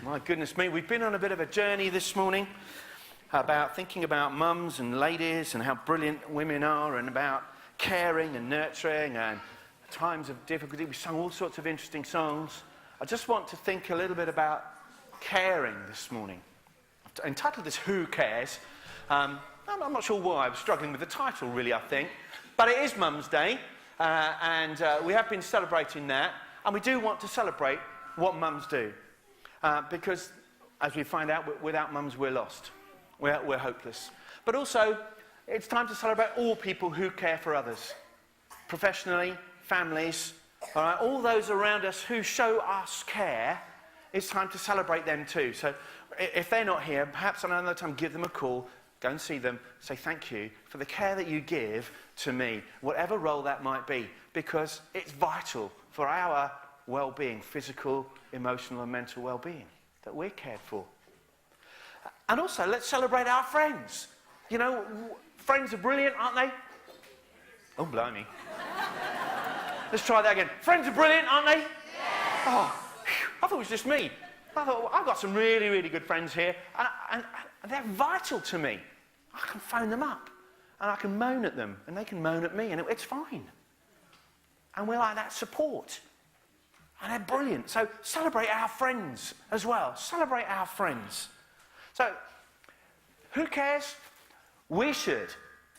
My goodness me, we've been on a bit of a journey this morning about thinking about mums and ladies and how brilliant women are and about caring and nurturing and times of difficulty. We sung all sorts of interesting songs. I just want to think a little bit about caring this morning. I've entitled this Who Cares? I'm not sure why. I was struggling with the title, really, I think. But it is Mum's Day, and we have been celebrating that. And we do want to celebrate what mums do. Because, as we find out, without mums, we're lost. We're hopeless. But also, it's time to celebrate all people who care for others. Professionally, families, all right, all those around us who show us care, it's time to celebrate them too. So if they're not here, perhaps on another time, give them a call, go and see them, say thank you for the care that you give to me, whatever role that might be, because it's vital for our well-being, physical, emotional and mental well-being, that we're cared for. And also, let's celebrate our friends. You know, friends are brilliant, aren't they? Oh, blimey. Let's try that again. Friends are brilliant, aren't they? Yeah. Oh, I thought it was just me. I thought, well, I've got some really, really good friends here, and they're vital to me. I can phone them up, and I can moan at them, and they can moan at me, and it's fine. And we're like that support. And they're brilliant. So celebrate our friends as well. Celebrate our friends. So, who cares? We should.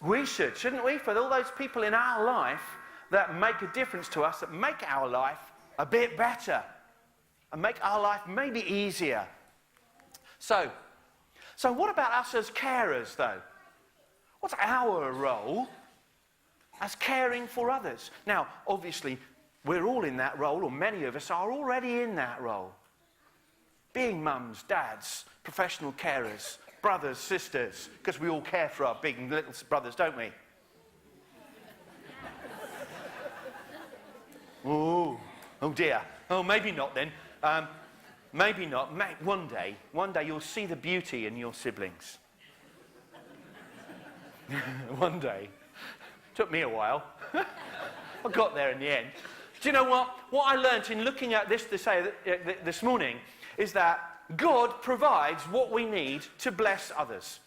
We should, shouldn't we? For all those people in our life that make a difference to us, that make our life a bit better. And make our life maybe easier. So what about us as carers, though? What's our role as caring for others? Now, obviously, we're all in that role, or many of us are already in that role. Being mums, dads, professional carers, brothers, sisters, because we all care for our big and little brothers, don't we? Oh dear. Oh, maybe not then. Maybe not. One day you'll see the beauty in your siblings. One day. Took me a while. I got there in the end. Do you know what? What I learnt in looking at this morning is that God provides what we need to bless others.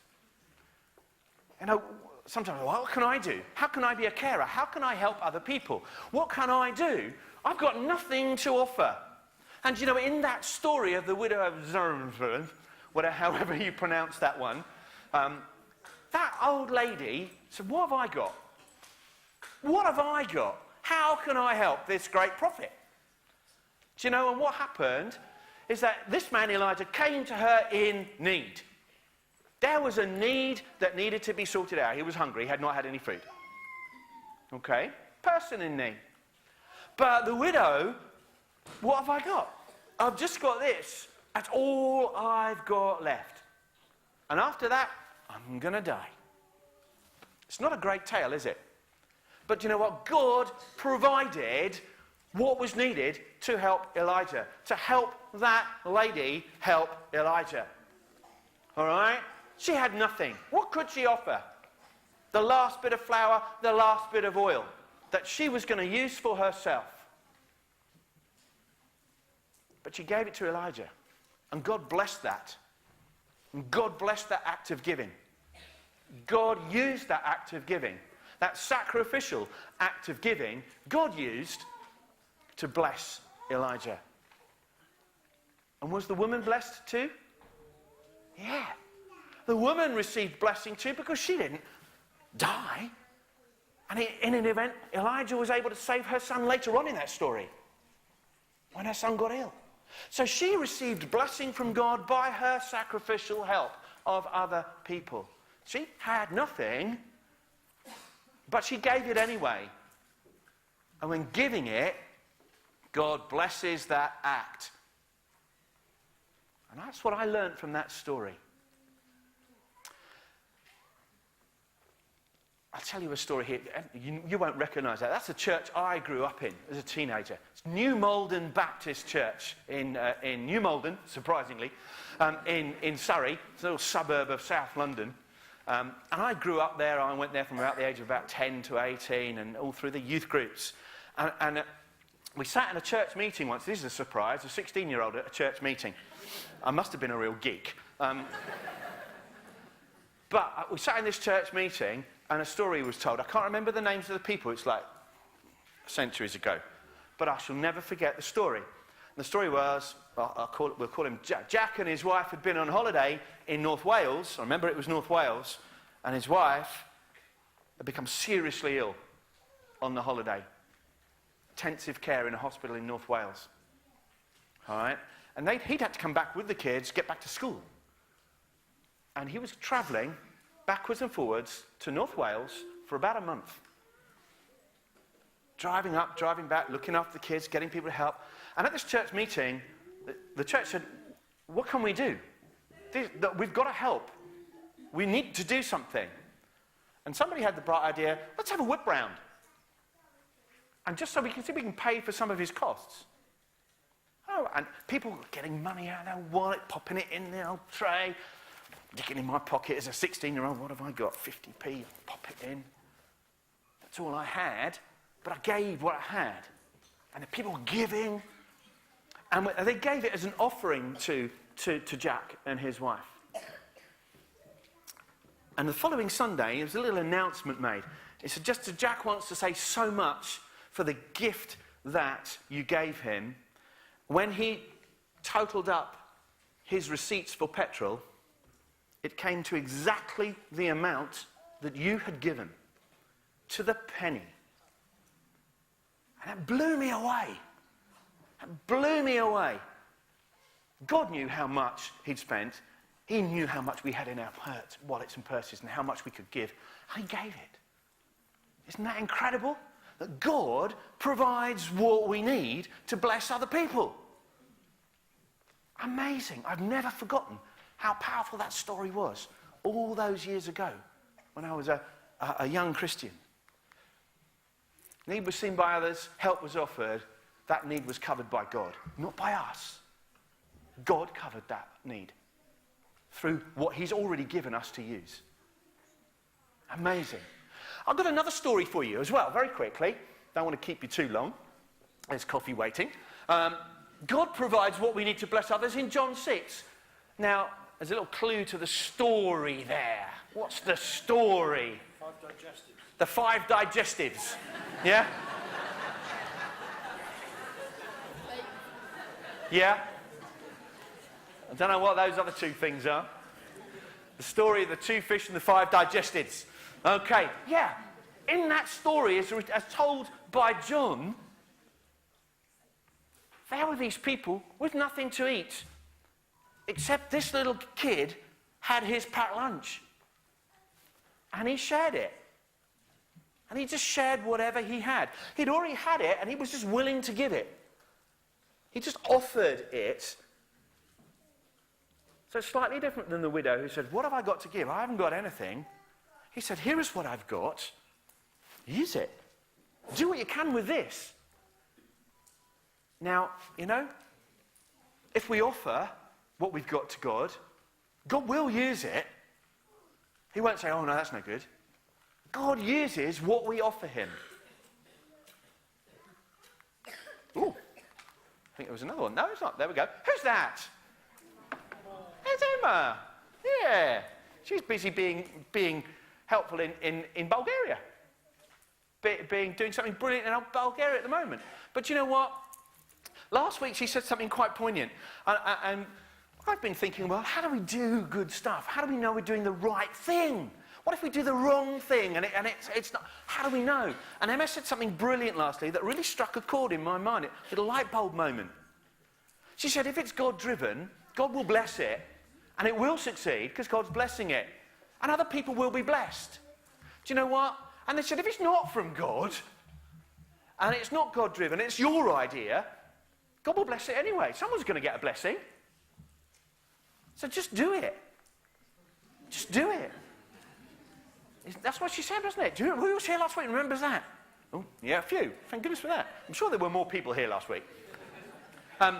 You know, sometimes, what can I do? How can I be a carer? How can I help other people? What can I do? I've got nothing to offer. And you know, in that story of the widow of Zarephath, however you pronounce that one, that old lady said, what have I got? What have I got? How can I help this great prophet? Do you know, and what happened is that this man Elijah came to her in need. There was a need that needed to be sorted out. He was hungry, he had not had any food. Okay? Person in need. But the widow, what have I got? I've just got this. That's all I've got left. And after that, I'm going to die. It's not a great tale, is it? But you know what? God provided what was needed to help Elijah. To help that lady help Elijah. All right? She had nothing. What could she offer? The last bit of flour, the last bit of oil that she was going to use for herself. But she gave it to Elijah. And God blessed that. And God blessed that act of giving. God used that act of giving. That sacrificial act of giving, God used to bless Elijah. And was the woman blessed too? Yeah. The woman received blessing too because she didn't die. And in an event, Elijah was able to save her son later on in that story, when her son got ill. So she received blessing from God by her sacrificial help of other people. She had nothing, but she gave it anyway. And when giving it, God blesses that act. And that's what I learned from that story. I'll tell you a story here. You won't recognise that. That's a church I grew up in as a teenager. It's New Malden Baptist Church in New Malden, surprisingly, in Surrey. It's a little suburb of South London. And I grew up there. I went there from about the age of about 10 to 18 and all through the youth groups. And we sat in a church meeting once. This is a surprise, a 16-year-old at a church meeting. I must have been a real geek. But we sat in this church meeting and a story was told. I can't remember the names of the people. It's like centuries ago. But I shall never forget the story. And the story was, we'll call him Jack. Jack and his wife had been on holiday in North Wales. I remember it was North Wales. And his wife had become seriously ill on the holiday. Intensive care in a hospital in North Wales. All right? And he'd had to come back with the kids, get back to school. And he was travelling backwards and forwards to North Wales for about a month. Driving up, driving back, looking after the kids, getting people to help. And at this church meeting, the church said, what can we do? We've got to help. We need to do something. And somebody had the bright idea, let's have a whip round. And just so we can see if we can pay for some of his costs. Oh, and people were getting money out of their wallet, popping it in their old tray, digging in my pocket as a 16-year-old. What have I got? 50p. Pop it in. That's all I had. But I gave what I had. And the people were giving. And they gave it as an offering to Jack and his wife. And the following Sunday, there was a little announcement made. It said, just Jack wants to say so much for the gift that you gave him. When he totaled up his receipts for petrol, it came to exactly the amount that you had given, to the penny. And it blew me away. It blew me away. God knew how much he'd spent. He knew how much we had in our wallets and purses and how much we could give. And he gave it. Isn't that incredible? That God provides what we need to bless other people. Amazing. I've never forgotten how powerful that story was all those years ago when I was a young Christian. Need was seen by others, help was offered. That need was covered by God, not by us. God covered that need through what he's already given us to use. Amazing. I've got another story for you as well, very quickly. Don't want to keep you too long. There's coffee waiting. God provides what we need to bless others in John 6. Now, there's a little clue to the story there. What's the story? 5 digestives. The 5 digestives. Yeah? Yeah? I don't know what those other 2 things are. The story of the 2 fish and the 5 digestives. Okay, yeah. In that story, as told by John, there were these people with nothing to eat, except this little kid had his packed lunch. And he shared it. And he just shared whatever he had. He'd already had it, and he was just willing to give it. He just offered it. So it's slightly different than the widow who said, what have I got to give? I haven't got anything. He said, here is what I've got. Use it. Do what you can with this. Now, you know, if we offer what we've got to God, God will use it. He won't say, oh, no, that's no good. God uses what we offer him. Ooh, I think there was another one. No, it's not. There we go. Who's that? It's Emma. Yeah. She's busy being helpful in Bulgaria. Doing something brilliant in Bulgaria at the moment. But you know what? Last week she said something quite poignant. And I've been thinking, well, how do we do good stuff? How do we know we're doing the right thing? What if we do the wrong thing and it's not? How do we know? And Emma said something brilliant lastly that really struck a chord in my mind. A little light bulb moment. She said, if it's God-driven, God will bless it. And it will succeed because God's blessing it. And other people will be blessed. Do you know what? And they said, if it's not from God, and it's not God-driven, it's your idea, God will bless it anyway. Someone's going to get a blessing. So just do it. Just do it. That's what she said, wasn't it? Who was here last week and remembers that? Oh, yeah, a few. Thank goodness for that. I'm sure there were more people here last week. Do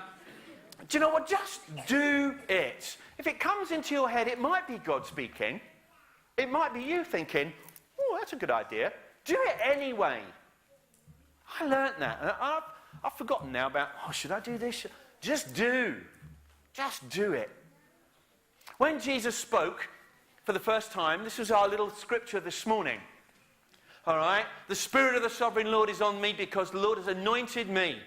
you know what? Just do it. If it comes into your head, it might be God speaking. It might be you thinking, oh, that's a good idea. Do it anyway. I learnt that. I've forgotten now about, should I do this? Just do. Just do it. When Jesus spoke for the first time, this was our little scripture this morning. All right? The Spirit of the Sovereign Lord is on me because the Lord has anointed me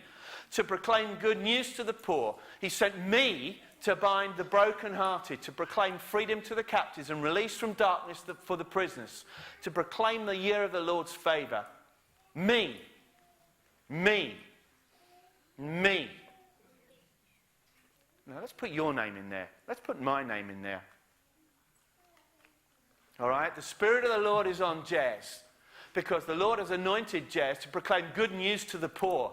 to proclaim good news to the poor. He sent me to bind the brokenhearted, to proclaim freedom to the captives and release from darkness for the prisoners, to proclaim the year of the Lord's favour. Me. Me. Me. Now let's put your name in there. Let's put my name in there. All right? The Spirit of the Lord is on Jez because the Lord has anointed Jez to proclaim good news to the poor.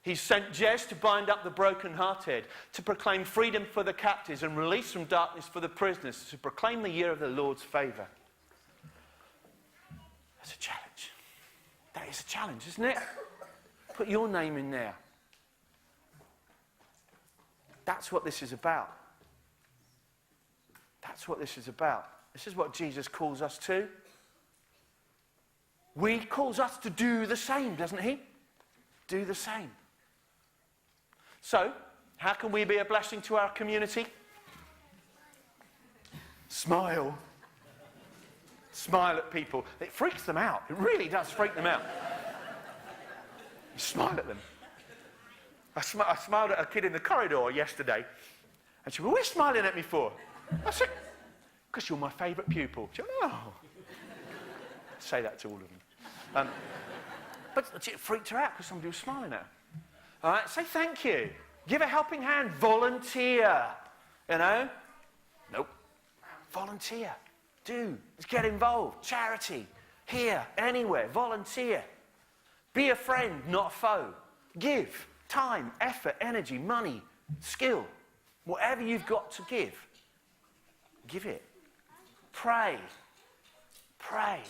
He sent Jez to bind up the brokenhearted, to proclaim freedom for the captives and release from darkness for the prisoners, to proclaim the year of the Lord's favour. That's a challenge. That is a challenge, isn't it? Put your name in there. That's what this is about. That's what this is about. This is what Jesus calls us to. He calls us to do the same, doesn't he? Do the same. So, how can we be a blessing to our community? Smile. Smile at people. It freaks them out. It really does freak them out. Smile at them. I smiled at a kid in the corridor yesterday, and she went, "What are you smiling at me for?" I said, "Because you're my favourite pupil." She went, "Oh." Say that to all of them. But it freaked her out because somebody was smiling at her. All right, say thank you. Give a helping hand. Volunteer. You know? Nope. Volunteer. Do. Get involved. Charity. Here. Anywhere. Volunteer. Be a friend, not a foe. Give. Time, effort, energy, money, skill. Whatever you've got to give. Give it. Pray. Pray.